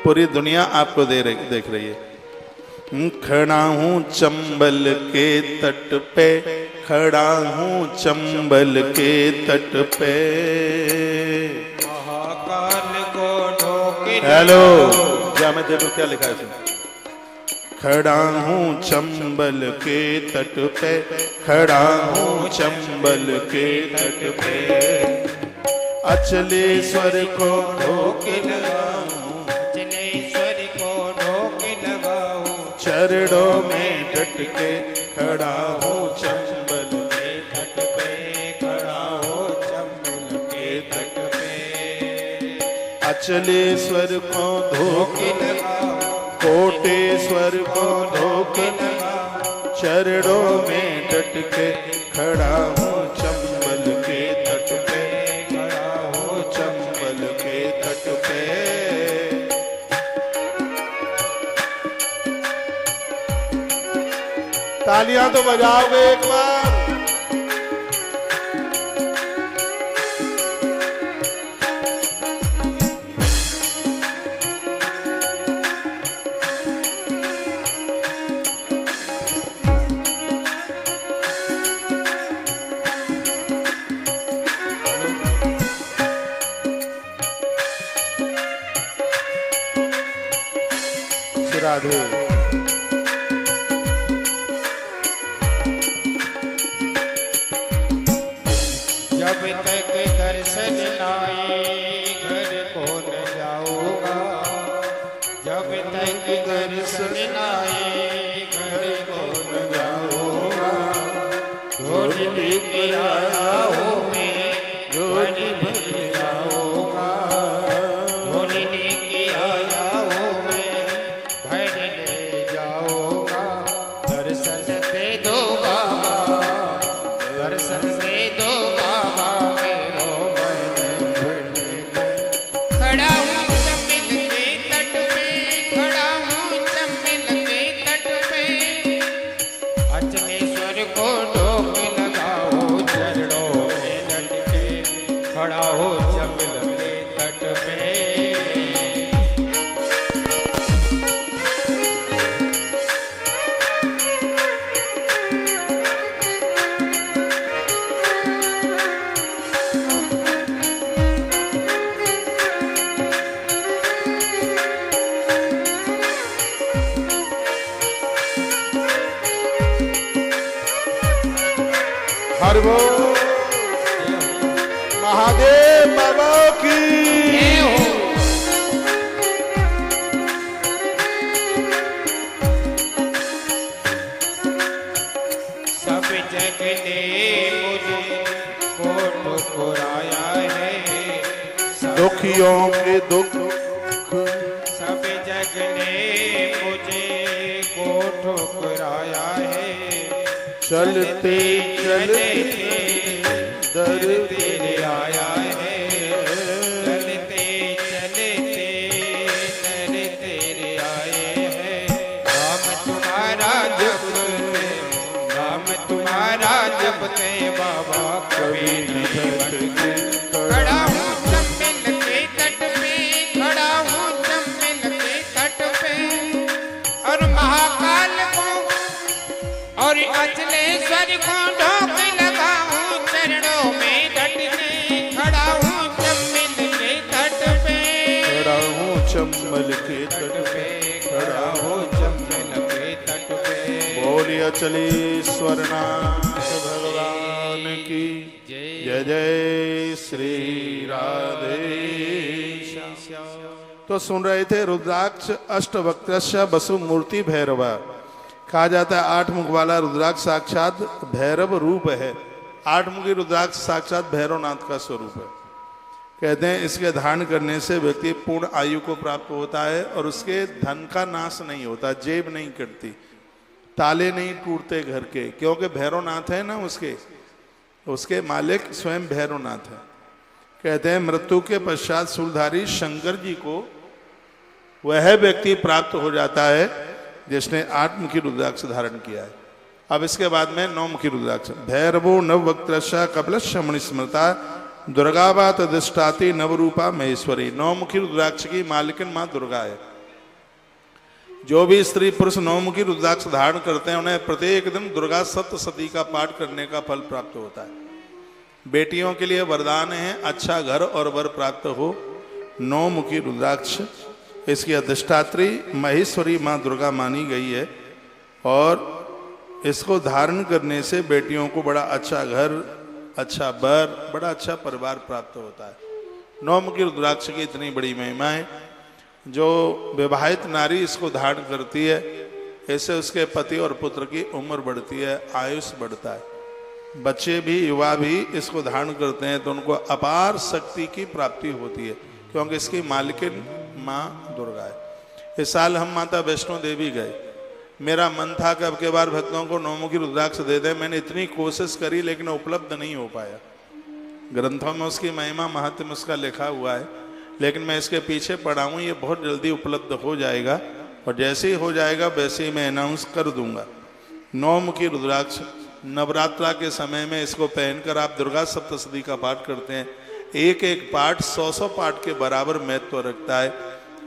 पूरी दुनिया आपको देख रही है। खड़ा हूँ चंबल के तट पे, खड़ा हूँ चंबल के तट पे, महाकाल को ढोके। हेलो, क्या मैं देखो क्या लिखा है इसमें? खड़ा हूँ चंबल के तट पे, खड़ा हूँ चंबल के तट पे, अचलेश्वर को ढोके लगाऊं, अचलेश्वर को ढोके लगाऊं, चरणों में डट के खड़ा हूँ चंबल के तट पे, खड़ा हो चंबल के तट पे, अचलेश्वर को धोके लगाऊं, कोटेश्वर को धोके चरणों में डट के खड़ा हूँ चंबल के तट पे, खड़ा हूँ चंबल के तट पे। तालियां तो बजाओगे एक बार? राधे जब तक दर्शन आए घर को न जाऊंगा, जब तक दर्शन आए घर को न जाऊंगा, झोली लेके आया हूँ मैं, झोली भर जाऊंगा, झोली लेके आया हूँ मैं, भर ले जाऊंगा, दर्शन दे दो बाबा, दर्शन दे दो बाबा, मेरो मन भर ले। खड़ा हूँ चंबल के तट पे, खड़ा हूँ चंबल के तट पे, अचलेश्वर को ढोक लगाओ, चरणों में डट के खड़ा हो चंबल के तट पे। हर वो महादेव बाबा की सब जग ने मुझे को ठुकराया है, दुखियों के दुख, सब जग ने मुझे को ठुकराया है, चलते चलते दर तेरे आया है, चलते चलते दर तेरे आए हैं, नाम तुम्हारा जपते, नाम तुम्हारा जपते बाबा कभी नहीं भटके। खड़ा हूँ चंबल के तट पे, खड़ा हूँ चंबल के तट पे, और महाकाल को और अचलेश्वर को ढोक लगाऊं, चरणों में डट के खड़ा हूँ चंबल के तट पे, खड़ा हूँ चंबल के तट पे, खड़ा हूँ चंबल के तट पे। बोलिए अचलेश्वर नाथ भगवान की जय जय श्री राधे। तो सुन रहे थे रुद्राक्ष अष्टवक्त्रस्य वसु मूर्ति भैरवा। कहा जाता है 8 मुख वाला रुद्राक्ष साक्षात भैरव रूप है। 8 मुखी रुद्राक्ष साक्षात भैरवनाथ का स्वरूप है। कहते हैं इसके धारण करने से व्यक्ति पूर्ण आयु को प्राप्त होता है और उसके धन का नाश नहीं होता, जेब नहीं कटती, ताले नहीं टूटते घर के, क्योंकि भैरवनाथ है ना उसके मालिक स्वयं भैरवनाथ है। कहते हैं मृत्यु के पश्चात शूलधारी शंकर जी को वह व्यक्ति प्राप्त हो जाता है जिसने 8 मुखी रुद्राक्ष धारण किया है। अब इसके बाद में 9 मुखी रुद्राक्ष। भैरवो नववक्त्रस्य कपिलस्य मणिस्मृता दुर्गावा तदिष्टाति नवरूपा महेश्वरी। 9 मुखी रुद्राक्ष की मालिकिन माँ दुर्गा है। जो भी स्त्री पुरुष नौमुखी रुद्राक्ष धारण करते हैं उन्हें प्रत्येक दिन दुर्गा सप्तशती का पाठ करने का फल प्राप्त होता है। बेटियों के लिए वरदान है अच्छा घर और वर प्राप्त हो। नौमुखी रुद्राक्ष इसकी अधिष्ठात्री महेश्वरी माँ दुर्गा मानी गई है और इसको धारण करने से बेटियों को बड़ा अच्छा घर, अच्छा वर, बड़ा अच्छा परिवार प्राप्त होता है। नौमुखी रुद्राक्ष की इतनी बड़ी महिमा है। जो विवाहित नारी इसको धारण करती है इससे उसके पति और पुत्र की उम्र बढ़ती है, आयुष बढ़ता है। बच्चे भी, युवा भी इसको धारण करते हैं तो उनको अपार शक्ति की प्राप्ति होती है, क्योंकि इसकी मालिकिन माँ दुर्गा है। इस साल हम माता वैष्णो देवी गए। मेरा मन था कि अब के बार भक्तों को नौमुखी रुद्राक्ष दे दें। मैंने इतनी कोशिश करी लेकिन उपलब्ध नहीं हो पाया। ग्रंथों में उसकी महिमा महात्म्य उसका लिखा हुआ है, लेकिन मैं इसके पीछे पड़ा हूँ। ये बहुत जल्दी उपलब्ध हो जाएगा और जैसे ही हो जाएगा वैसे ही मैं अनाउंस कर दूंगा। नौमुखी रुद्राक्ष नवरात्रा के समय में इसको पहनकर आप दुर्गा सप्तशती का पाठ करते हैं। एक एक पाठ 100 पाठ के बराबर महत्व रखता है।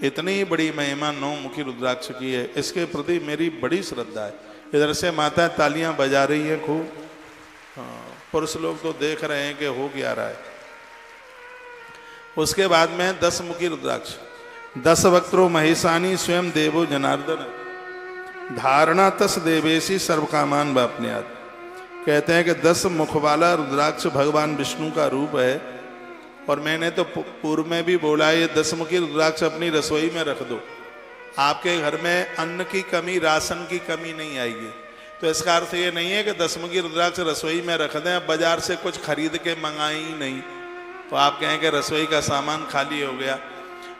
इतनी बड़ी महिमा नौमुखी रुद्राक्ष की है, इसके प्रति मेरी बड़ी श्रद्धा है। इधर से माता तालियां बजा रही हैं खूब। हाँ, पुरुष लोग तो देख रहे हैं कि हो क्या रहा है। उसके बाद में 10 मुखी रुद्राक्ष। 10 वक्त्रो महेशानी स्वयं देवो जनार्दन धारणा तस देवेशी सर्व कामान वाप्नुयात्। कहते हैं कि 10 मुख वाला रुद्राक्ष भगवान विष्णु का रूप है। और मैंने तो पूर्व में भी बोला, ये 10 मुखी रुद्राक्ष अपनी रसोई में रख दो, आपके घर में अन्न की कमी, राशन की कमी नहीं आएगी। तो इसका अर्थ ये नहीं है कि 10 मुखी रुद्राक्ष रसोई में रख दें, अब बाजार से कुछ खरीद के मंगाई ही नहीं तो आप कहें कि रसोई का सामान खाली हो गया।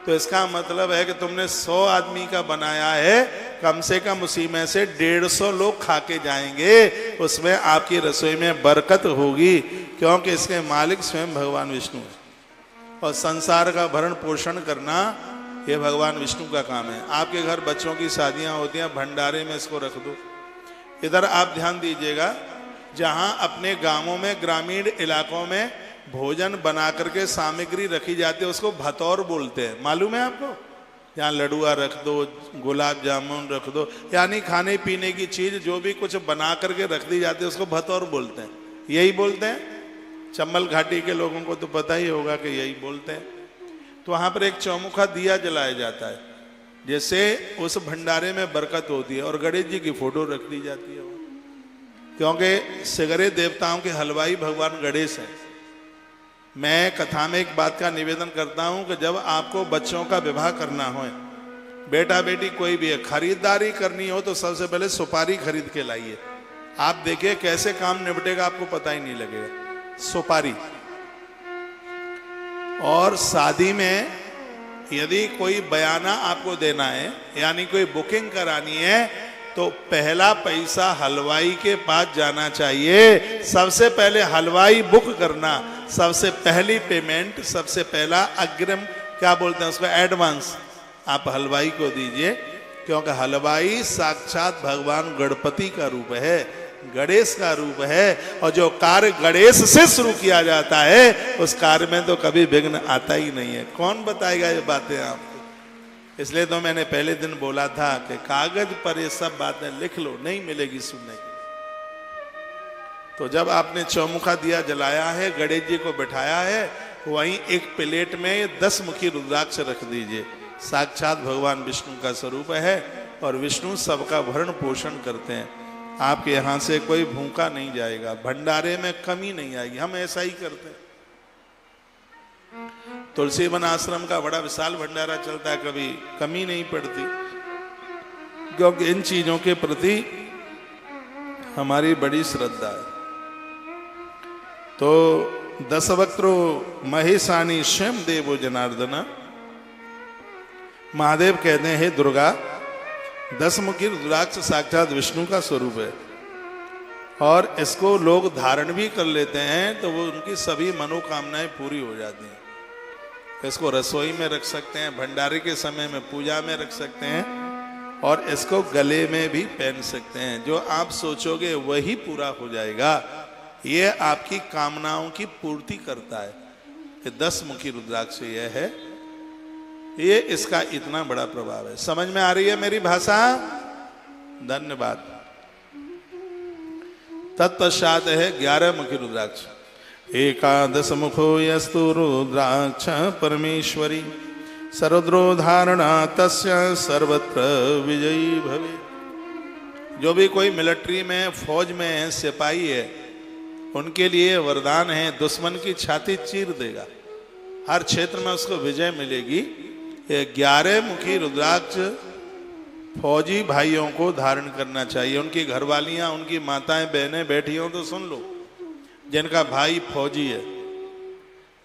तो इसका मतलब है कि तुमने 100 आदमी का बनाया है, कम से कम उसी में से 150 लोग खा के जाएंगे, उसमें आपकी रसोई में बरकत होगी, क्योंकि इसके मालिक स्वयं भगवान विष्णु है। और संसार का भरण पोषण करना ये भगवान विष्णु का काम है। आपके घर बच्चों की शादियां होती हैं, भंडारे में इसको रख दो। इधर आप ध्यान दीजिएगा, जहां अपने गांवों में, ग्रामीण इलाकों में भोजन बना करके सामग्री रखी जाती है उसको भतौर बोलते हैं, मालूम है आपको। यहाँ लडुआ रख दो, गुलाब जामुन रख दो, यानी खाने पीने की चीज जो भी कुछ बना करके रख दी जाती है उसको भतौर बोलते हैं। यही बोलते हैं, चंबल घाटी के लोगों को तो पता ही होगा कि यही बोलते हैं। तो वहां पर एक चौमुखा दिया जलाया जाता है, जैसे उस भंडारे में बरकत होती है। और गणेश जी की फोटो रख दी जाती है, क्योंकि सगरे देवताओं के हलवाई भगवान गणेश हैं। मैं कथा में एक बात का निवेदन करता हूं कि जब आपको बच्चों का विवाह करना हो, बेटा बेटी कोई भी है, खरीदारी करनी हो तो सबसे पहले सुपारी खरीद के लाइए। आप देखिए कैसे काम निपटेगा, आपको पता ही नहीं लगेगा। सुपारी। और शादी में यदि कोई बयाना आपको देना है, यानी कोई बुकिंग करानी है, तो पहला पैसा हलवाई के पास जाना चाहिए। सबसे पहले हलवाई बुक करना, सबसे पहली पेमेंट, सबसे पहला अग्रिम, क्या बोलते हैं उसको, एडवांस, आप हलवाई को दीजिए, क्योंकि हलवाई साक्षात भगवान गणपति का रूप है, गणेश का रूप है। और जो कार्य गणेश से शुरू किया जाता है उस कार्य में तो कभी विघ्न आता ही नहीं है। कौन बताएगा ये बातें आपको? इसलिए तो मैंने पहले दिन बोला था कि कागज पर ये सब बातें लिख लो, नहीं मिलेगी सुनने की। तो जब आपने चौमुखा दिया जलाया है, गणेश जी को बिठाया है, वहीं एक प्लेट में 10 मुखी रुद्राक्ष रख दीजिए। साक्षात भगवान विष्णु का स्वरूप है और विष्णु सबका भरण पोषण करते हैं। आपके यहाँ से कोई भूखा नहीं जाएगा, भंडारे में कमी नहीं आएगी। हम ऐसा ही करते हैं। तुलसी वन आश्रम का बड़ा विशाल भंडारा चलता है, कभी कमी नहीं पड़ती, क्योंकि इन चीजों के प्रति हमारी बड़ी श्रद्धा है। तो 10 वक्त्रो महेशानी स्वयं देवो जनार्दन। महादेव कहते हैं, हे दुर्गा, 10 मुखी रुद्राक्ष साक्षात विष्णु का स्वरूप है और इसको लोग धारण भी कर लेते हैं तो वो उनकी सभी मनोकामनाएं पूरी हो जाती हैं। इसको रसोई में रख सकते हैं, भंडारे के समय में पूजा में रख सकते हैं, और इसको गले में भी पहन सकते हैं। जो आप सोचोगे वही पूरा हो जाएगा। ये आपकी कामनाओं की पूर्ति करता है। ये 10 मुखी रुद्राक्ष यह है। ये इसका इतना बड़ा प्रभाव है। समझ में आ रही है मेरी भाषा? धन्यवाद। तत्पश्चात है 11 मुखी रुद्राक्ष। एकादश मुखो यस्तु रुद्राक्ष परमेश्वरी सर्वद्रो धारणा तस्य सर्वत्र विजयी भवे। जो भी कोई मिलिट्री में, फौज में है, सिपाही है, उनके लिए वरदान है, दुश्मन की छाती चीर देगा, हर क्षेत्र में उसको विजय मिलेगी। ये 11 मुखी रुद्राक्ष फौजी भाइयों को धारण करना चाहिए। उनकी घरवालियां, उनकी माताएं बहनें बैठी हों तो सुन लो, जिनका भाई फौजी है,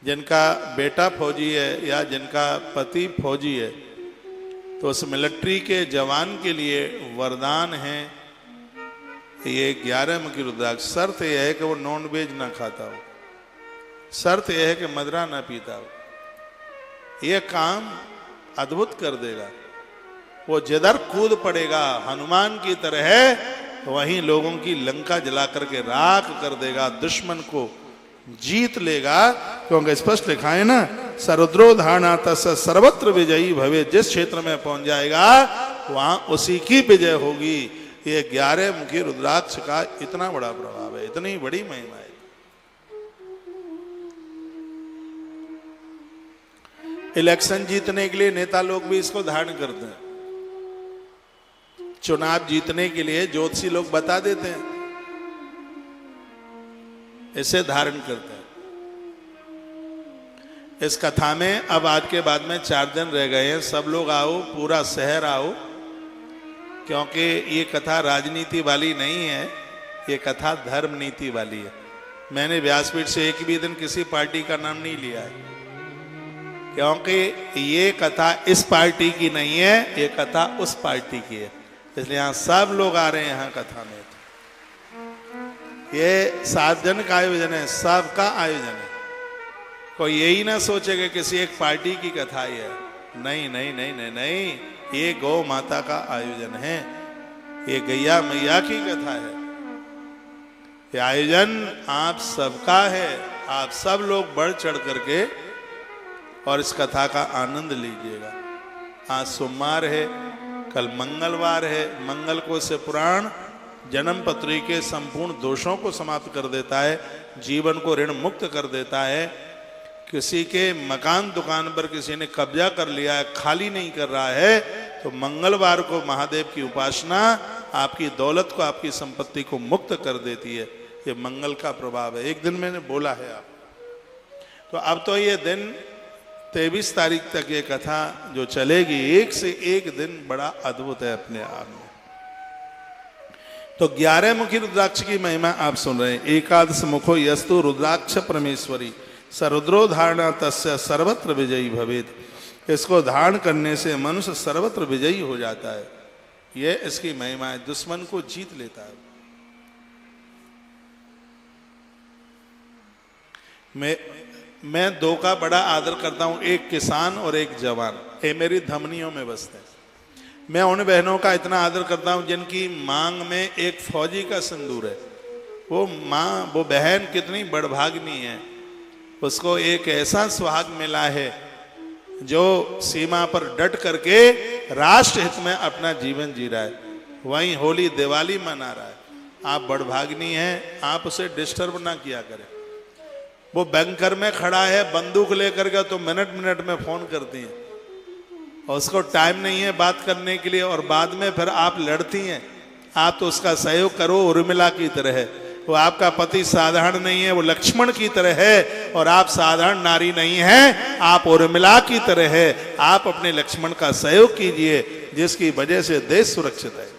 जिनका बेटा फौजी है या जिनका पति फौजी है, तो उस मिलिट्री के जवान के लिए वरदान है ये 11 मुखी रुद्राक्ष। शर्त यह है कि वो नॉन वेज ना खाता हो, शर्त यह है कि मदरा ना पीता हो। यह काम अद्भुत कर देगा। वो जिधर कूद पड़ेगा हनुमान की तरह, वहीं लोगों की लंका जला करके राख कर देगा, दुश्मन को जीत लेगा। क्योंकि स्पष्ट लिखा है ना, सर्वद्रो धारणा तस्य सर्वत्र विजयी भवे। जिस क्षेत्र में पहुंच जाएगा वहां उसी की विजय होगी। ये 11 मुखी रुद्राक्ष का इतना बड़ा प्रभाव है, इतनी बड़ी महिमा है। इलेक्शन जीतने के लिए नेता लोग भी इसको धारण करते हैं। चुनाव जीतने के लिए ज्योतिषी लोग बता देते हैं, इसे धारण करते हैं। इस कथा में अब आज के बाद में 4 दिन रह गए हैं। सब लोग आओ, पूरा शहर आओ, क्योंकि ये कथा राजनीति वाली नहीं है, ये कथा धर्म नीति वाली है। मैंने व्यासपीठ से एक भी दिन किसी पार्टी का नाम नहीं लिया है, क्योंकि ये कथा इस पार्टी की नहीं है, ये कथा उस पार्टी की है। इसलिए यहाँ सब लोग आ रहे हैं यहाँ कथा में। ये 7 दिन का आयोजन है, सबका आयोजन है। कोई यही ना सोचे कि किसी एक पार्टी की कथा ही है। नहीं नहीं नहीं नहीं नहीं, ये गौ माता का आयोजन है, ये गैया मैया की कथा है। ये आयोजन आप सबका है। आप सब लोग बढ़ चढ़ करके और इस कथा का आनंद लीजिएगा। आज सोमवार है, कल मंगलवार है। मंगल को से पुराण जन्म पत्री के संपूर्ण दोषों को समाप्त कर देता है, जीवन को ऋण मुक्त कर देता है। किसी के मकान दुकान पर किसी ने कब्जा कर लिया है, खाली नहीं कर रहा है, तो मंगलवार को महादेव की उपासना आपकी दौलत को, आपकी संपत्ति को मुक्त कर देती है। ये मंगल का प्रभाव है। एक दिन मैंने बोला है आप, तो अब तो ये दिन 23 तारीख तक ये कथा जो चलेगी, एक से एक दिन बड़ा अद्भुत है अपने आप में। तो 11 मुखी रुद्राक्ष की महिमा आप सुन रहे हैं। एकादश मुखो यस्तु रुद्राक्ष परमेश्वरी सर्वद्रो धारणा तस्य सर्वत्र विजयी भवेत। इसको धारण करने से मनुष्य सर्वत्र विजयी हो जाता है। यह इसकी महिमा है, दुश्मन को जीत लेता है। मैं 2 का बड़ा आदर करता हूं, एक किसान और एक जवान। ये मेरी धमनियों में बसते हैं। मैं उन बहनों का इतना आदर करता हूं जिनकी मांग में एक फौजी का सिंदूर है। वो माँ, वो बहन कितनी बड़भाग्नी है, उसको एक ऐसा सुहाग मिला है जो सीमा पर डट करके राष्ट्र हित में अपना जीवन जी रहा है, वहीं होली दिवाली मना रहा है। आप बड़भाग्नी हैं, आप उसे डिस्टर्ब ना किया करें। वो बैंकर में खड़ा है बंदूक लेकर के, तो मिनट मिनट में फोन करती हैं और उसको टाइम नहीं है बात करने के लिए, और बाद में फिर आप लड़ती हैं। आप तो उसका सहयोग करो, उर्मिला की तरह है। वो आपका पति साधारण नहीं है, वो लक्ष्मण की तरह है, और आप साधारण नारी नहीं हैं, आप उर्मिला की तरह है। आप अपने लक्ष्मण का सहयोग कीजिए, जिसकी वजह से देश सुरक्षित है।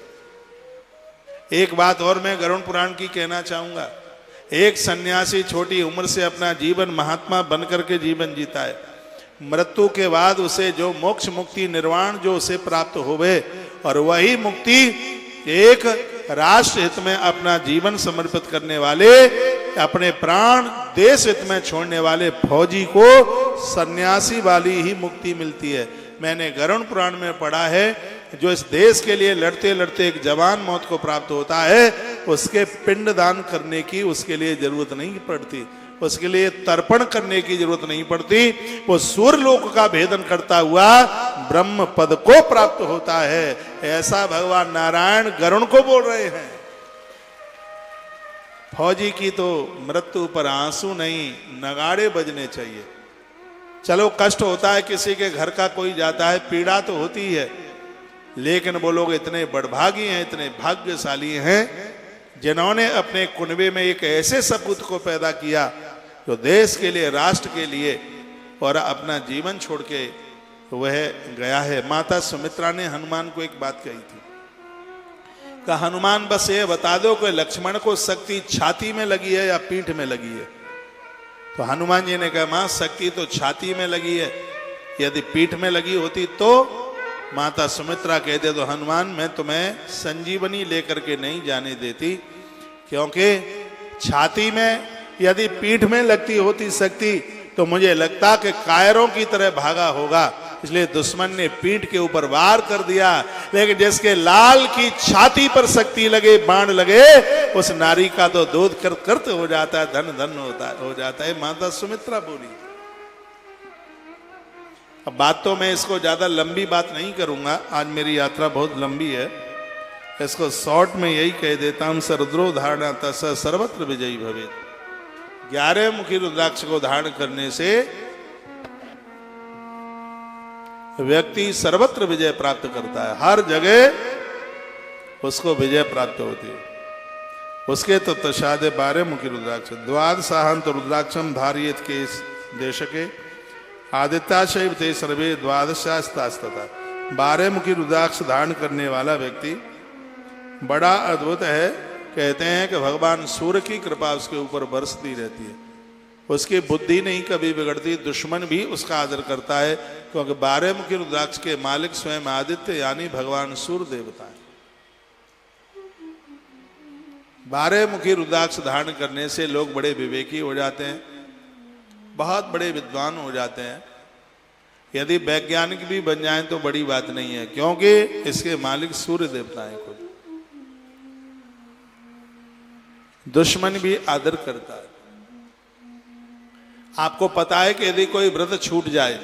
एक बात और मैं गरुड़ पुराण की कहना चाहूंगा। एक सन्यासी छोटी उम्र से अपना जीवन महात्मा बनकर के जीवन जीता है। मृत्यु के बाद उसे जो मोक्ष मुक्ति निर्वाण जो उसे प्राप्त होवे, और वही मुक्ति एक राष्ट्र हित में अपना जीवन समर्पित करने वाले, अपने प्राण देश हित में छोड़ने वाले फौजी को सन्यासी वाली ही मुक्ति मिलती है। मैंने गरुड़ पुराण में पढ़ा है, जो इस देश के लिए लड़ते लड़ते एक जवान मौत को प्राप्त होता है, उसके पिंड दान करने की उसके लिए जरूरत नहीं पड़ती। उसके लिए तर्पण करने की जरूरत नहीं पड़ती। वो सूर्यलोक का भेदन करता हुआ ब्रह्म पद को प्राप्त होता है। ऐसा भगवान नारायण गरुण को बोल रहे हैं। फौजी की तो मृत्यु पर आंसू नहीं, नगाड़े बजने चाहिए। चलो कष्ट होता है, किसी के घर का कोई जाता है, पीड़ा तो होती है, लेकिन वो लोग इतने बड़भागी हैं, इतने भाग्यशाली हैं, जिन्होंने अपने कुनबे में एक ऐसे सपूत को पैदा किया जो देश के लिए, राष्ट्र के लिए और अपना जीवन छोड़ के वह गया है। माता सुमित्रा ने हनुमान को एक बात कही थी, कि हनुमान बस ये बता दो कि लक्ष्मण को शक्ति छाती में लगी है या पीठ में लगी है। तो हनुमान जी ने कहा, मां शक्ति तो छाती में लगी है, यदि पीठ में लगी होती तो। माता सुमित्रा कहते, तो हनुमान मैं तुम्हें संजीवनी लेकर के नहीं जाने देती, क्योंकि छाती में यदि पीठ में लगती होती शक्ति तो मुझे लगता कि कायरों की तरह भागा होगा, इसलिए दुश्मन ने पीठ के ऊपर वार कर दिया। लेकिन जिसके लाल की छाती पर शक्ति लगे, बाण लगे, उस नारी का तो दूध कर्त हो जाता है, धन धन हो जाता है। माता सुमित्रा बोली। अब बात तो मैं इसको ज्यादा लंबी बात नहीं करूंगा, आज मेरी यात्रा बहुत लंबी है, इसको शॉर्ट में यही कह देता हूं। रुद्रो धारणा तस सर्वत्र विजयी भवे। 11 मुखी रुद्राक्ष को धारण करने से व्यक्ति सर्वत्र विजय प्राप्त करता है, हर जगह उसको विजय प्राप्त होती है। उसके तो तशादे 12 मुखी रुद्राक्ष द्वादशाहंत रुद्राक्षम धारियत के देशके आदित्याशैव ते सर्वे द्वादशास्तास्तथा। 12 मुखी रुद्राक्ष धारण करने वाला व्यक्ति बड़ा अद्भुत है। कहते हैं कि भगवान सूर्य की कृपा उसके ऊपर बरसती रहती है, उसकी बुद्धि नहीं कभी बिगड़ती, दुश्मन भी उसका आदर करता है, क्योंकि 12 मुखी रुद्राक्ष के मालिक स्वयं आदित्य यानी भगवान सूर्य देवता है। 12 मुखी रुद्राक्ष धारण करने से लोग बड़े विवेकी हो जाते हैं, बहुत बड़े विद्वान हो जाते हैं। यदि वैज्ञानिक भी बन जाएं तो बड़ी बात नहीं है, क्योंकि इसके मालिक सूर्य देवता है। खुद दुश्मन भी आदर करता है। आपको पता है कि यदि कोई व्रत छूट जाए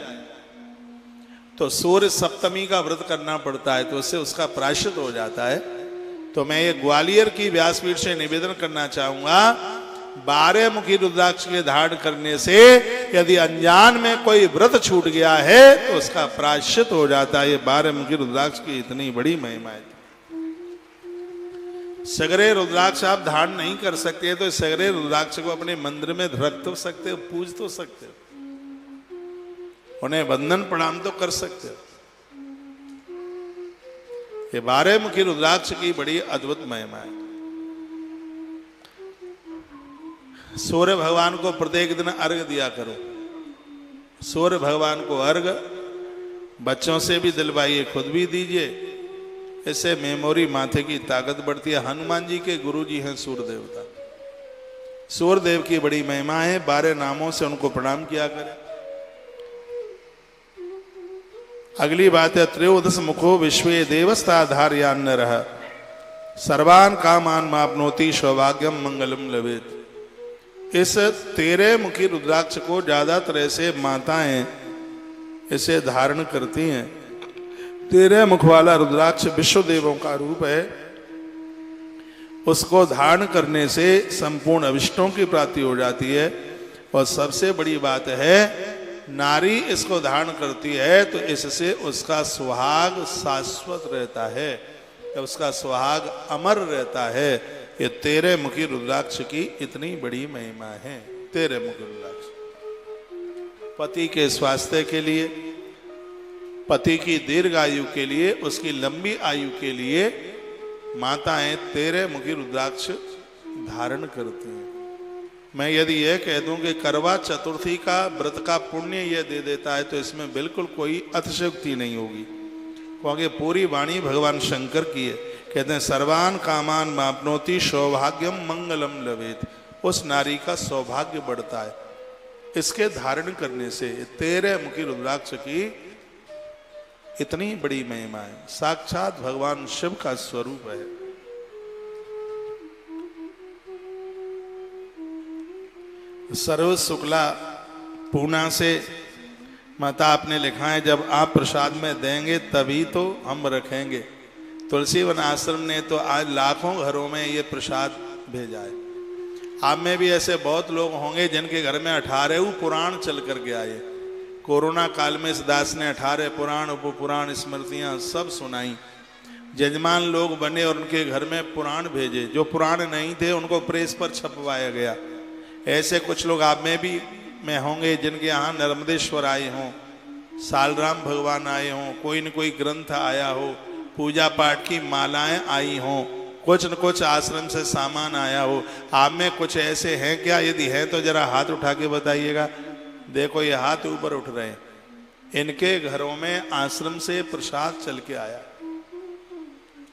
तो सूर्य सप्तमी का व्रत करना पड़ता है, तो उससे उसका प्रायश्चित हो जाता है। तो मैं ये ग्वालियर की व्यासपीठ से निवेदन करना चाहूंगा, 12 मुखी रुद्राक्ष के धारण करने से यदि अनजान में कोई व्रत छूट गया है तो उसका प्रायश्चित हो जाता है। ये 12 मुखी रुद्राक्ष की इतनी बड़ी महिमा है। सगरे रुद्राक्ष आप धारण नहीं कर सकते, तो सगरे रुद्राक्ष को अपने मंदिर में रख तो सकते हो, पूज तो सकते हो, उन्हें वंदन प्रणाम तो कर सकते हो। ये 12 मुखी रुद्राक्ष की बड़ी अद्भुत महिमा है। सूर्य भगवान को प्रत्येक दिन अर्घ दिया करो। सूर्य भगवान को अर्घ बच्चों से भी दिलवाइए, खुद भी दीजिए, इससे मेमोरी माथे की ताकत बढ़ती है। हनुमान जी के गुरु जी हैं सूर्य देवता, सूर्य देव की बड़ी महिमा है। 12 नामों से उनको प्रणाम किया करें। अगली बात है, त्रयोदश मुखो विश्वे देवस्ताधार्यान्न रह सर्वान कामान मापनोति सौभाग्यम मंगलम लवेत। इस 13 मुखी रुद्राक्ष को ज्यादातर ऐसे माताएं इसे धारण करती हैं। 13 मुख वाला रुद्राक्ष विश्व देवों का रूप है। उसको धारण करने से संपूर्ण अभिष्टों की प्राप्ति हो जाती है। और सबसे बड़ी बात है, नारी इसको धारण करती है तो इससे उसका सुहाग शाश्वत रहता है, उसका सुहाग अमर रहता है। ये 13 मुखी रुद्राक्ष की इतनी बड़ी महिमा है। 13 मुखी रुद्राक्ष पति के स्वास्थ्य के लिए, पति की दीर्घ आयु के लिए, उसकी लंबी आयु के लिए माताएं 13 मुखी रुद्राक्ष धारण करती हैं। मैं यदि यह कह दूं कि करवा चतुर्थी का व्रत का पुण्य यह दे देता है, तो इसमें बिल्कुल कोई अतिशयोक्ति नहीं होगी, क्योंकि पूरी वाणी भगवान शंकर की है। कहते हैं सर्वान कामान मापनोति सौभाग्यम मंगलम लवेत। उस नारी का सौभाग्य बढ़ता है इसके धारण करने से। 13 मुखी रुद्राक्ष की इतनी बड़ी महिमा है, साक्षात भगवान शिव का स्वरूप है। सर्व शुक्ला पूना से माता आपने लिखा है, जब आप प्रसाद में देंगे तभी तो हम रखेंगे। तुलसी वन आश्रम ने तो आज लाखों घरों में ये प्रसाद भेजा है। आप में भी ऐसे बहुत लोग होंगे जिनके घर में 18 पुराण चल करके आए। कोरोना काल में इस दास ने 18 पुराण उपपुराण स्मृतियां सब सुनाई। जजमान लोग बने और उनके घर में पुराण भेजे। जो पुराण नहीं थे उनको प्रेस पर छपवाया गया। ऐसे कुछ लोग आप में होंगे जिनके यहाँ नर्मदेश्वर आए हों, सालराम भगवान आए हों, कोई न कोई ग्रंथ आया हो, पूजा पाठ की मालाएं आई हों, कुछ न कुछ आश्रम से सामान आया हो। आप में कुछ ऐसे हैं क्या? यदि है तो जरा हाथ उठा के बताइएगा। देखो ये हाथ ऊपर उठ रहे हैं। इनके घरों में आश्रम से प्रसाद चल के आया।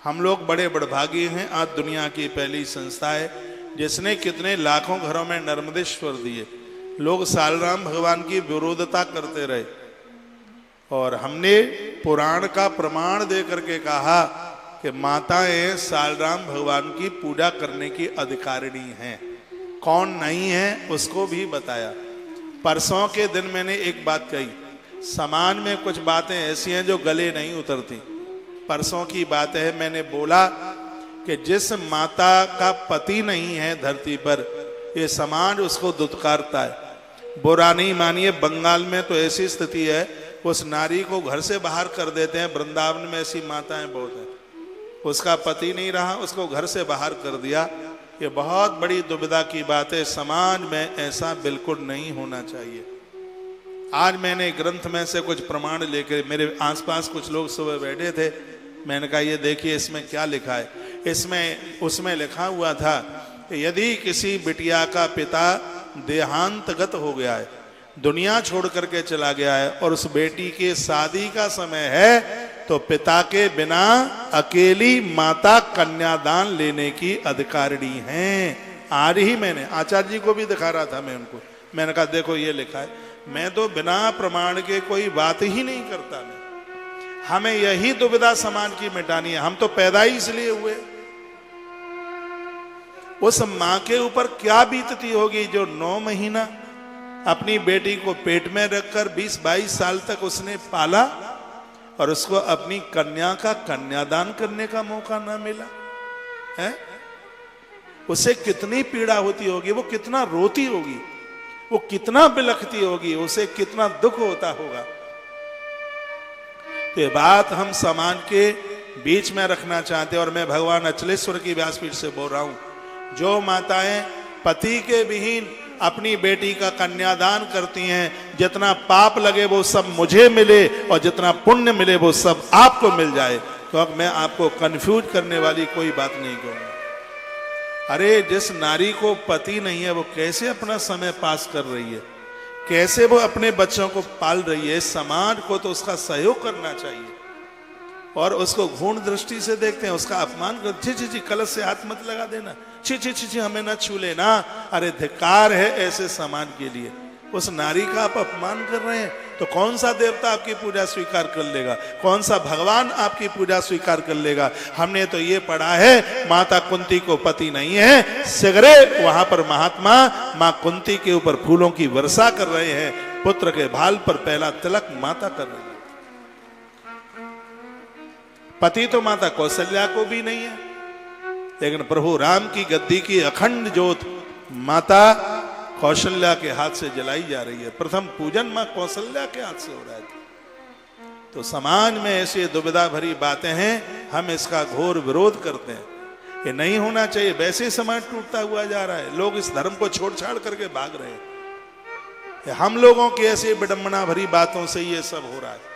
हम लोग बड़े बड़भागी हैं। आज दुनिया की पहली संस्था है जिसने कितने लाखों घरों में नर्मदेश्वर दिए। लोग सालराम भगवान की विरोधता करते रहे और हमने पुराण का प्रमाण दे करके कहा कि माताएं सालराम भगवान की पूजा करने की अधिकारिणी हैं। कौन नहीं है उसको भी बताया। परसों के दिन मैंने एक बात कही, समाज में कुछ बातें ऐसी हैं जो गले नहीं उतरती। परसों की बात है, मैंने बोला कि जिस माता का पति नहीं है धरती पर, ये समाज उसको दुत्कारता है। बुरा नहीं मानिए, बंगाल में तो ऐसी स्थिति है उस नारी को घर से बाहर कर देते हैं। वृंदावन में ऐसी माताएं बहुत हैं। उसका पति नहीं रहा, उसको घर से बाहर कर दिया। ये बहुत बड़ी दुविधा की बात है। समाज में ऐसा बिल्कुल नहीं होना चाहिए। आज मैंने ग्रंथ में से कुछ प्रमाण लेकर, मेरे आसपास कुछ लोग सुबह बैठे थे, मैंने कहा ये देखिए इसमें क्या लिखा है। उसमें लिखा हुआ था कि यदि किसी बिटिया का पिता देहांतगत हो गया है, दुनिया छोड़ करके चला गया है और उस बेटी के शादी का समय है, तो पिता के बिना अकेली माता कन्यादान लेने की अधिकारिणी हैं। आज ही मैंने आचार्य जी को भी दिखा रहा था मैं उनको, मैंने कहा देखो ये लिखा है। मैं तो बिना प्रमाण के कोई बात ही नहीं करता। हमें यही दुविधा समाज की मिटानी है। हम तो पैदा ही इसलिए हुए। उस मां के ऊपर क्या बीतती होगी जो 9 महीना अपनी बेटी को पेट में रखकर 20-22 साल तक उसने पाला और उसको अपनी कन्या का कन्यादान करने का मौका ना मिला है। उसे कितनी पीड़ा होती होगी, वो कितना रोती होगी, वो कितना बिलखती होगी, उसे कितना दुख होता होगा। तो ये बात हम समाज के बीच में रखना चाहते हैं। और मैं भगवान अचलेश्वर की व्यासपीठ से बोल रहा हूं, जो माताएं पति के विहीन अपनी बेटी का कन्यादान करती हैं, जितना पाप लगे वो सब मुझे मिले और जितना पुण्य मिले वो सब आपको मिल जाए। तो अब मैं आपको कंफ्यूज करने वाली कोई बात नहीं कहूंगा। अरे जिस नारी को पति नहीं है वो कैसे अपना समय पास कर रही है, कैसे वो अपने बच्चों को पाल रही है। समाज को तो उसका सहयोग करना चाहिए और उसको घूर्ण दृष्टि से देखते हैं, उसका अपमान कर, छी छी कलश से हाथ मत लगा देना, छी छी छी हमें ना छू लेना। अरे धिक्कार है ऐसे समाज के लिए। उस नारी का आप अपमान कर रहे हैं तो कौन सा देवता आपकी पूजा स्वीकार कर लेगा, कौन सा भगवान आपकी पूजा स्वीकार कर लेगा। हमने तो ये पढ़ा है माता कुंती को पति नहीं है, सगरे वहां पर महात्मा मां कुंती के ऊपर फूलों की वर्षा कर रहे हैं। पुत्र के भाल पर पहला तिलक माता कर रही है। पति तो माता कौशल्या को भी नहीं है, लेकिन प्रभु राम की गद्दी की अखंड ज्योत माता कौशल्या के हाथ से जलाई जा रही है। प्रथम पूजन मां कौशल्या के हाथ से हो रहा है। तो समाज में ऐसी दुविधा भरी बातें हैं, हम इसका घोर विरोध करते हैं। ये नहीं होना चाहिए। वैसे समाज टूटता हुआ जा रहा है, लोग इस धर्म को छोड़ छाड़ करके भाग रहे हैं। हम लोगों की ऐसी विडंबना भरी बातों से ये सब हो रहा है।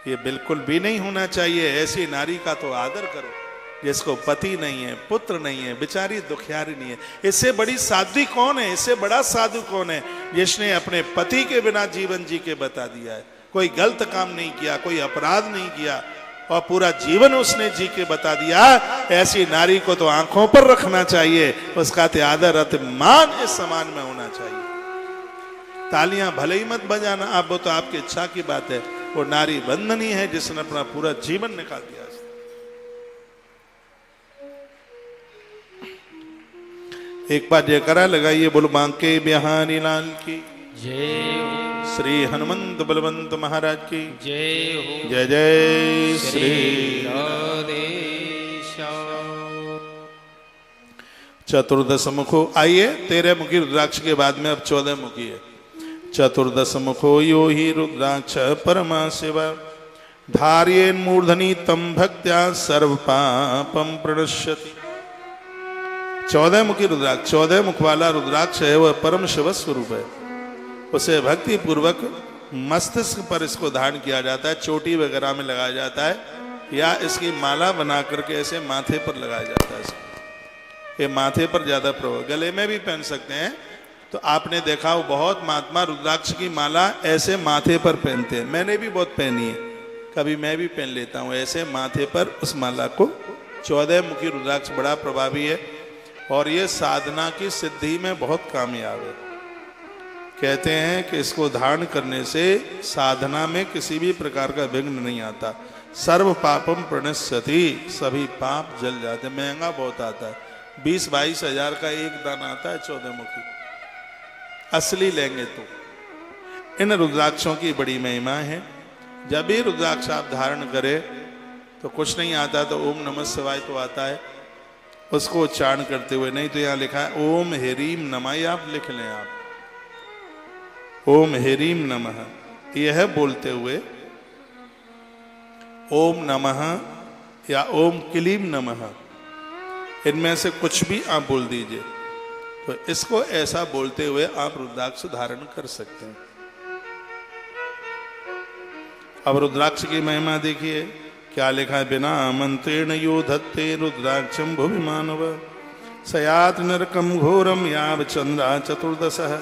ये बिल्कुल भी नहीं होना चाहिए। ऐसी नारी का तो आदर करो जिसको पति नहीं है, पुत्र नहीं है, बेचारी दुखियारी नहीं है। इससे बड़ी साध्वी कौन है, इससे बड़ा साधु कौन है जिसने अपने पति के बिना जीवन जी के बता दिया है। कोई गलत काम नहीं किया, कोई अपराध नहीं किया और पूरा जीवन उसने जी के बता दिया। ऐसी नारी को तो आंखों पर रखना चाहिए, उसका तो आदर अतिमान इस समाज में होना चाहिए। तालियां भले ही मत बजाना आप, वो तो आपकी इच्छा की बात है। वो नारी बंधनी है जिसने अपना पूरा जीवन निकाल दिया। एक बार जयकारा लगाइए, बोलो बांके बिहारी लाल की जय हो, श्री हनुमंत बलवंत महाराज की जय हो, जय जय श्री राधे चतुर्दश मुखो। आइए 13 मुखी रुद्राक्ष के बाद में अब 14 मुखी है। चतुर्दश मुखो यो ही रुद्राक्ष परमा शिवा धार्येन मूर्धनि तम भक्त्या सर्व पापम प्रणश्यति। 14 मुखी रुद्राक्ष, 14 मुख वाला रुद्राक्ष है, वह परम शिव स्वरूप है। उसे भक्ति पूर्वक मस्तिष्क पर इसको धारण किया जाता है, चोटी वगैरह में लगाया जाता है, या इसकी माला बना करके ऐसे माथे पर लगाया जाता है। ये माथे पर ज्यादा प्रभाव, गले में भी पहन सकते हैं। तो आपने देखा हो बहुत महात्मा रुद्राक्ष की माला ऐसे माथे पर पहनते हैं, मैंने भी बहुत पहनी है, कभी मैं भी पहन लेता हूँ ऐसे माथे पर उस माला को। 14 मुखी रुद्राक्ष बड़ा प्रभावी है और ये साधना की सिद्धि में बहुत कामयाब है। कहते हैं कि इसको धारण करने से साधना में किसी भी प्रकार का विघ्न नहीं आता। सर्व पापम प्रणश्यति, सभी पाप जल जाते। महंगा बहुत आता है, 20-22 हजार का एक दाना आता है 14 मुखी, असली लेंगे तो। इन रुद्राक्षों की बड़ी महिमा है। जब भी रुद्राक्ष आप धारण करें तो कुछ नहीं आता तो ओम नमः शिवाय तो आता है, उसको उच्चारण करते हुए, नहीं तो यहाँ लिखा है ओम ह्रीम नमः, आप लिख लें आप ओम ह्रीम नमः, यह बोलते हुए ओम नमः या ओम क्लीम नमः, इनमें से कुछ भी आप बोल दीजिए। तो इसको ऐसा बोलते हुए आप रुद्राक्ष धारण कर सकते हैं। अब रुद्राक्ष की महिमा देखिए क्या लिखा है। बिना मंत्रेण यो धत्ते रुद्राक्षम भुवि मानव सयात नरकम घोरम याव चंद्रा चतुर्दशः।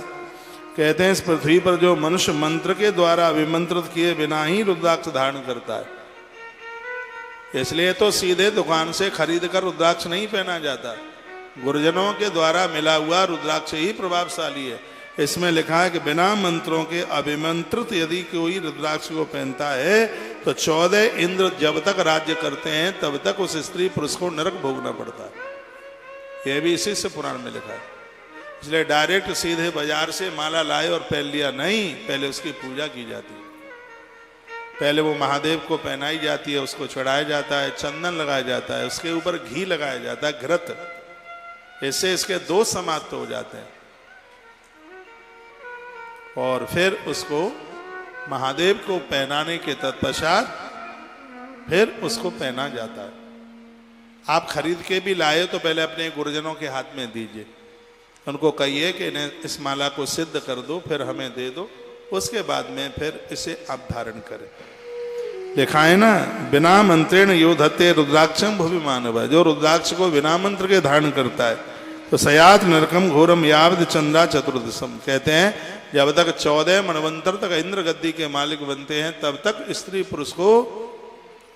कहते हैं इस पृथ्वी पर जो मनुष्य मंत्र के द्वारा विमंत्रित किए बिना ही रुद्राक्ष धारण करता है, इसलिए तो सीधे दुकान से खरीद कर रुद्राक्ष नहीं पहना जाता। गुरुजनों के द्वारा मिला हुआ रुद्राक्ष ही प्रभावशाली है। इसमें लिखा है कि बिना मंत्रों के अभिमंत्रित यदि कोई रुद्राक्ष को पहनता है तो 14 इंद्र जब तक राज्य करते हैं तब तक उस स्त्री पुरुष को नरक भोगना पड़ता है। यह भी इसी से पुराण में लिखा है। इसलिए डायरेक्ट सीधे बाजार से माला लाए और पहन लिया नहीं, पहले उसकी पूजा की जाती है। पहले वो महादेव को पहनाई जाती है, उसको चढ़ाया जाता है, चंदन लगाया जाता है, उसके ऊपर घी लगाया जाता है, घृत, इससे इसके दोष समाप्त हो जाते हैं। और फिर उसको महादेव को पहनाने के तत्पश्चात फिर उसको पहना जाता है। आप खरीद के भी लाए तो पहले अपने गुरुजनों के हाथ में दीजिए, उनको कहिए कि इन्हें इस माला को सिद्ध कर दो, फिर हमें दे दो, उसके बाद में फिर इसे आप धारण करें। लिखा है ना बिना मंत्रेण यो धत्ते रुद्राक्षम भुवि मानव, जो रुद्राक्ष को बिना मंत्र के धारण करता है तो सयात नरकम घोरम यावद चंद्रा चतुर्दशम। कहते हैं जब तक 14 मनवंतर तक इंद्र गद्दी के मालिक बनते हैं तब तक स्त्री पुरुष को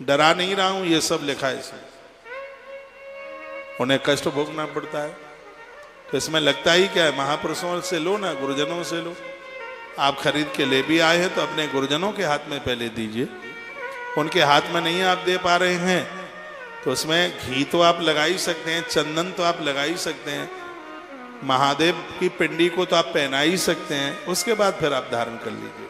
डरा नहीं रहा हूं, ये सब लिखा है इसमें। उन्हें कष्ट भोगना पड़ता है तो इसमें लगता ही क्या है, महापुरुषों से लो ना, गुरुजनों से लो। आप खरीद के ले भी आए हैं तो अपने गुरुजनों के हाथ में पहले दीजिए। उनके हाथ में नहीं आप दे पा रहे हैं तो उसमें घी तो आप लगा ही सकते हैं, चंदन तो आप लगा ही सकते हैं, महादेव की पिंडी को तो आप पहना ही सकते हैं, उसके बाद फिर आप धारण कर लीजिए।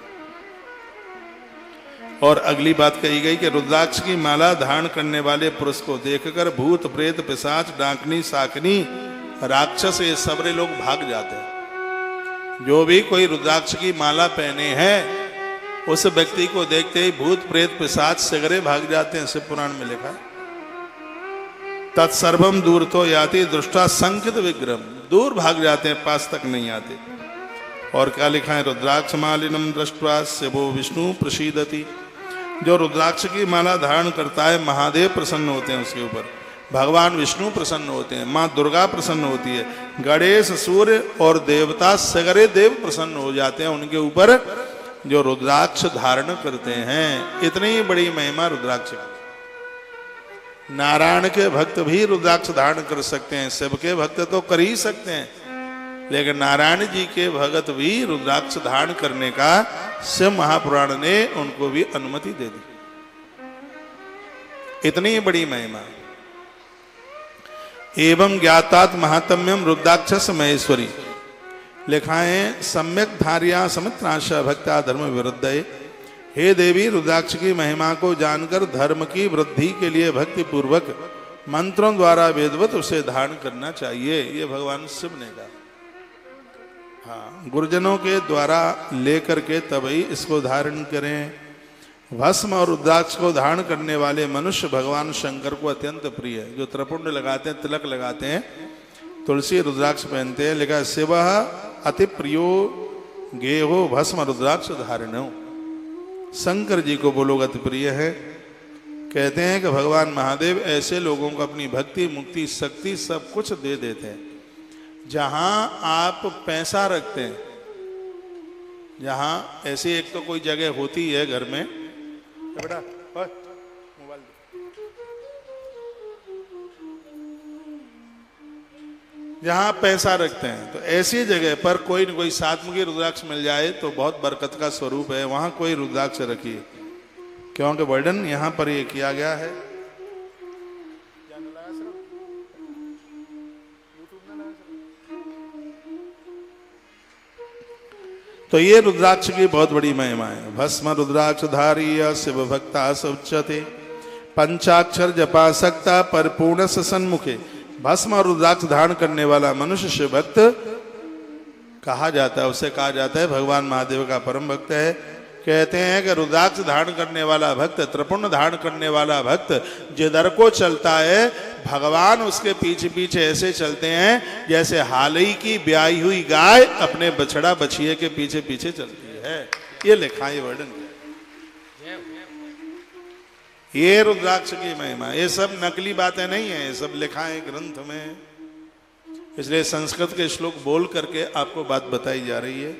और अगली बात कही गई कि रुद्राक्ष की माला धारण करने वाले पुरुष को देखकर भूत प्रेत पिशाच डाकनी शाकनी राक्षस ये सबरे लोग भाग जाते हैं। जो भी कोई रुद्राक्ष की माला पहने हैं उस व्यक्ति को देखते ही भूत प्रेत पिशाच सगरे भाग जाते हैं, शिव पुराण में लिखा है। तत्सर्वम दूर तो याति दृष्टा संकित विग्रह, दूर भाग जाते हैं, पास तक नहीं आते। और क्या लिखा है, रुद्राक्ष मालिनम दृष्ट्वा शिवो विष्णु प्रसीदति। जो रुद्राक्ष की माला धारण करता है महादेव प्रसन्न होते हैं उसके ऊपर, भगवान विष्णु प्रसन्न होते हैं, माँ दुर्गा प्रसन्न होती है, गणेश सूर्य और देवता सगरे देव प्रसन्न हो जाते हैं उनके ऊपर जो रुद्राक्ष धारण करते हैं। इतनी बड़ी महिमा रुद्राक्ष की। नारायण के भक्त भी रुद्राक्ष धारण कर सकते हैं, शिव के भक्त तो कर ही सकते हैं, लेकिन नारायण जी के भगत भी रुद्राक्ष धारण करने का शिव महापुराण ने उनको भी अनुमति दे दी। इतनी बड़ी महिमा। एवं ज्ञातात महात्म्यम रुद्राक्ष महेश्वरी। लिखाएं सम्यक धारिया समित्राशा भक्ता धर्म विरुद्ध। हे देवी, रुद्राक्ष की महिमा को जानकर धर्म की वृद्धि के लिए भक्ति पूर्वक मंत्रों द्वारा वेदवत उसे धारण करना चाहिए। ये भगवान शिव ने कहा। हाँ, गुरुजनों के द्वारा लेकर के तभी इसको धारण करें। भस्म और रुद्राक्ष को धारण करने वाले मनुष्य भगवान शंकर को अत्यंत प्रिय है। जो त्रिपुंड लगाते हैं, तिलक लगाते हैं, तुलसी रुद्राक्ष पहनते हैं, लिखा शिव अति प्रियो गेहो भस्म रुद्राक्ष धारणो। शंकर जी को वो लोग अति प्रिय है। कहते हैं कि भगवान महादेव ऐसे लोगों को अपनी भक्ति, मुक्ति, शक्ति सब कुछ दे देते हैं। जहां आप पैसा रखते हैं, जहां ऐसी एक तो कोई जगह होती है घर में, बेटा मोबाइल, जहां पैसा रखते हैं, तो ऐसी जगह पर कोई न कोई सात्मुखी रुद्राक्ष मिल जाए तो बहुत बरकत का स्वरूप है। वहां कोई रुद्राक्ष रखिए, क्योंकि वर्णन यहां पर ये किया गया है। तो ये रुद्राक्ष की बहुत बड़ी महिमा है। भस्म रुद्राक्ष धारी शिव भक्ता उच्यते, पंचाक्षर जपा सकता परिपूर्ण सन्मुखे। भस्म और रुद्राक्ष धारण करने वाला मनुष्य शिव भक्त कहा जाता है। उसे कहा जाता है भगवान महादेव का परम भक्त है। कहते हैं कि रुद्राक्ष धारण करने वाला भक्त, त्रिपुंड धारण करने वाला भक्त जिधर को चलता है, भगवान उसके पीछे पीछे ऐसे चलते हैं जैसे हाल ही की ब्याई हुई गाय अपने बछड़ा बछिए के पीछे पीछे चलती है। ये लिखा, ये वर्णन है। ये रुद्राक्ष की महिमा, ये सब नकली बातें नहीं है, ये सब लिखा है ग्रंथ में। इसलिए संस्कृत के श्लोक बोल करके आपको बात बताई जा रही है।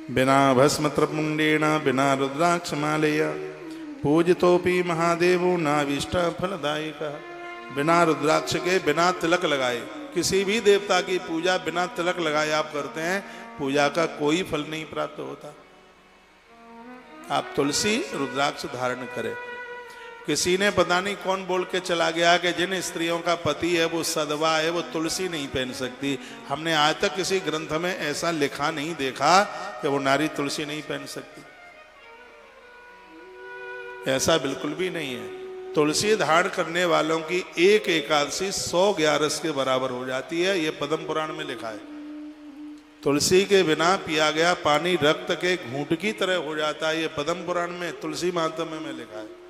बिना भस्म त्रिपुंडेन बिना रुद्राक्ष मालया पूजितोपि महादेवो नाविष्ट फलदायक। बिना रुद्राक्ष के, बिना तिलक लगाए, किसी भी देवता की पूजा बिना तिलक लगाए आप करते हैं, पूजा का कोई फल नहीं प्राप्त होता। आप तुलसी रुद्राक्ष धारण करें। किसी ने पता नहीं कौन बोल के चला गया कि जिन स्त्रियों का पति है वो सदवा है, वो तुलसी नहीं पहन सकती। हमने आज तक किसी ग्रंथ में ऐसा लिखा नहीं देखा कि वो नारी तुलसी नहीं पहन सकती। ऐसा बिल्कुल भी नहीं है। तुलसी धारण करने वालों की एक एकादशी 100 ग्यारस के बराबर हो जाती है। ये पद्म पुराण में लिखा है। तुलसी के बिना पिया गया पानी रक्त के घूंट की तरह हो जाता है। ये पद्म पुराण में तुलसी महात्म्य में लिखा है।